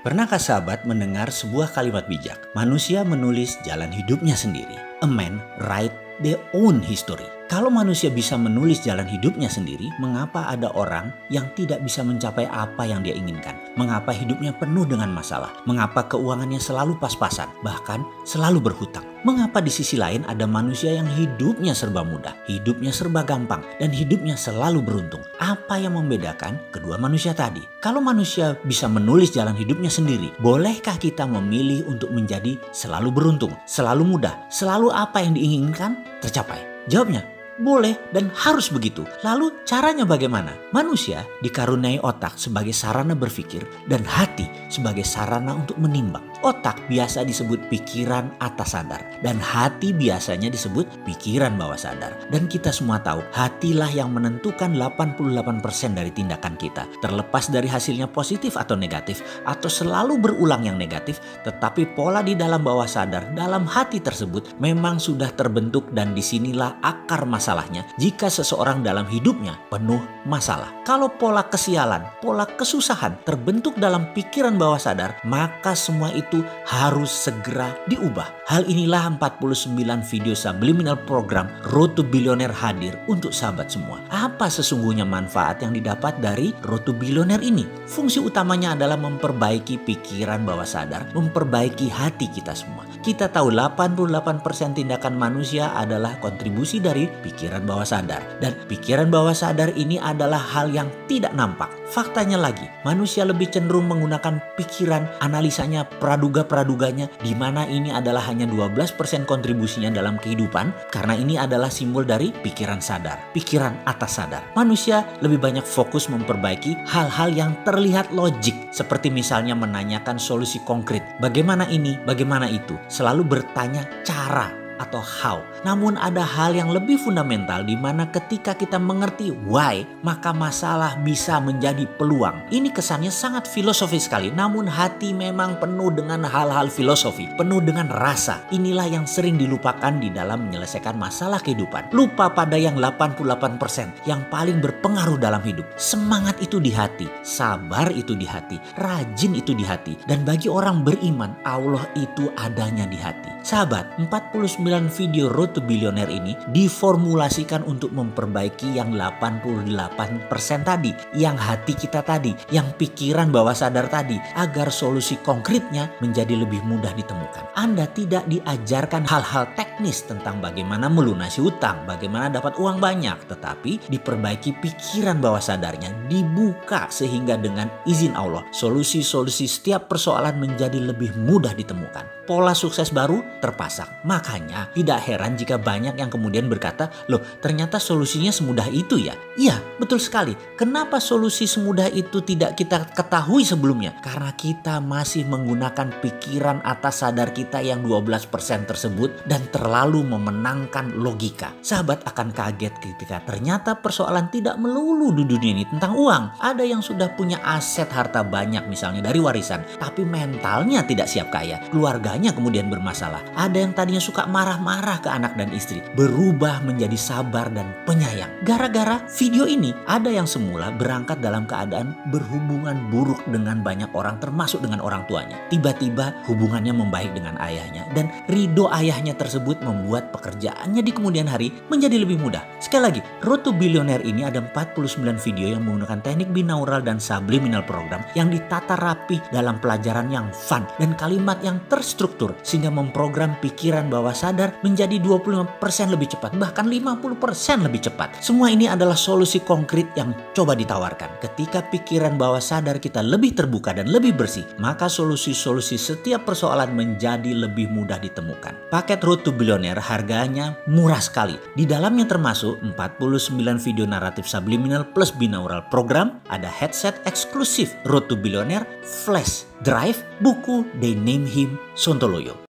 Pernahkah sahabat mendengar sebuah kalimat bijak? Manusia menulis jalan hidupnya sendiri. A man write their own history. Kalau manusia bisa menulis jalan hidupnya sendiri, mengapa ada orang yang tidak bisa mencapai apa yang dia inginkan? Mengapa hidupnya penuh dengan masalah? Mengapa keuangannya selalu pas-pasan, bahkan selalu berhutang? Mengapa di sisi lain ada manusia yang hidupnya serba mudah, hidupnya serba gampang, dan hidupnya selalu beruntung? Apa yang membedakan kedua manusia tadi? Kalau manusia bisa menulis jalan hidupnya sendiri, bolehkah kita memilih untuk menjadi selalu beruntung, selalu mudah, selalu apa yang diinginkan tercapai? Jawabnya, boleh dan harus begitu. Lalu caranya bagaimana? Manusia dikaruniai otak sebagai sarana berpikir dan hati sebagai sarana untuk menimbang. Otak biasa disebut pikiran atas sadar dan hati biasanya disebut pikiran bawah sadar. Dan kita semua tahu hatilah yang menentukan 88% dari tindakan kita. Terlepas dari hasilnya positif atau negatif atau selalu berulang yang negatif, tetapi pola di dalam bawah sadar dalam hati tersebut memang sudah terbentuk dan disinilah akar masalahnya jika seseorang dalam hidupnya penuh masalah. Kalau pola kesialan, pola kesusahan terbentuk dalam pikiran bawah sadar, maka semua itu harus segera diubah. Hal inilah 49 video subliminal program Road to Billionaire hadir untuk sahabat semua. Apa sesungguhnya manfaat yang didapat dari Road to Billionaire ini? Fungsi utamanya adalah memperbaiki pikiran bawah sadar, memperbaiki hati kita semua. Kita tahu 88% tindakan manusia adalah kontribusi dari pikiran bawah sadar. Dan pikiran bawah sadar ini adalah hal yang tidak nampak. Faktanya lagi, manusia lebih cenderung menggunakan pikiran, analisanya, praduga-praduganya, di mana ini adalah hanya 12% kontribusinya dalam kehidupan, karena ini adalah simbol dari pikiran sadar, pikiran atas sadar. Manusia lebih banyak fokus memperbaiki hal-hal yang terlihat logik, seperti misalnya menanyakan solusi konkret. Bagaimana ini, bagaimana itu? Selalu bertanya cara atau how. Namun ada hal yang lebih fundamental di mana ketika kita mengerti why, maka masalah bisa menjadi peluang. Ini kesannya sangat filosofis sekali, namun hati memang penuh dengan hal-hal filosofi, penuh dengan rasa. Inilah yang sering dilupakan di dalam menyelesaikan masalah kehidupan. Lupa pada yang 88% yang paling berpengaruh dalam hidup. Semangat itu di hati, sabar itu di hati, rajin itu di hati, dan bagi orang beriman, Allah itu adanya di hati. Sahabat, 49 video Road to Billionaire ini diformulasikan untuk memperbaiki yang 88% tadi, yang hati kita tadi, yang pikiran bawah sadar tadi, agar solusi konkretnya menjadi lebih mudah ditemukan. Anda tidak diajarkan hal-hal teknis tentang bagaimana melunasi utang, bagaimana dapat uang banyak, tetapi diperbaiki pikiran bawah sadarnya, dibuka sehingga dengan izin Allah, solusi-solusi setiap persoalan menjadi lebih mudah ditemukan. Pola sukses baru terpasang. Makanya tidak heran jika banyak yang kemudian berkata, loh ternyata solusinya semudah itu ya? Iya, betul sekali. Kenapa solusi semudah itu tidak kita ketahui sebelumnya? Karena kita masih menggunakan pikiran atas sadar kita yang 12% tersebut dan terlalu memenangkan logika. Sahabat akan kaget ketika ternyata persoalan tidak melulu di dunia ini tentang uang. Ada yang sudah punya aset harta banyak misalnya dari warisan, tapi mentalnya tidak siap kaya. Keluarganya kemudian bermasalah. Ada yang tadinya suka marah-marah ke anak dan istri, berubah menjadi sabar dan penyayang. Gara-gara video ini, ada yang semula berangkat dalam keadaan berhubungan buruk dengan banyak orang, termasuk dengan orang tuanya. Tiba-tiba hubungannya membaik dengan ayahnya, dan ridho ayahnya tersebut membuat pekerjaannya di kemudian hari menjadi lebih mudah. Sekali lagi, Road to Billionaire ini ada 49 video yang menggunakan teknik binaural dan subliminal program yang ditata rapi dalam pelajaran yang fun dan kalimat yang terstruktur sehingga memprogram pikiran bawah sadar menjadi 25% lebih cepat, bahkan 50% lebih cepat. Semua ini adalah solusi konkret yang coba ditawarkan. Ketika pikiran bawah sadar kita lebih terbuka dan lebih bersih, maka solusi-solusi setiap persoalan menjadi lebih mudah ditemukan. Paket Road to Billionaire harganya murah sekali. Di dalamnya termasuk 49 video naratif subliminal plus binaural program, ada headset eksklusif Road to Billionaire, flash drive, buku They Name Him Sontoloyo.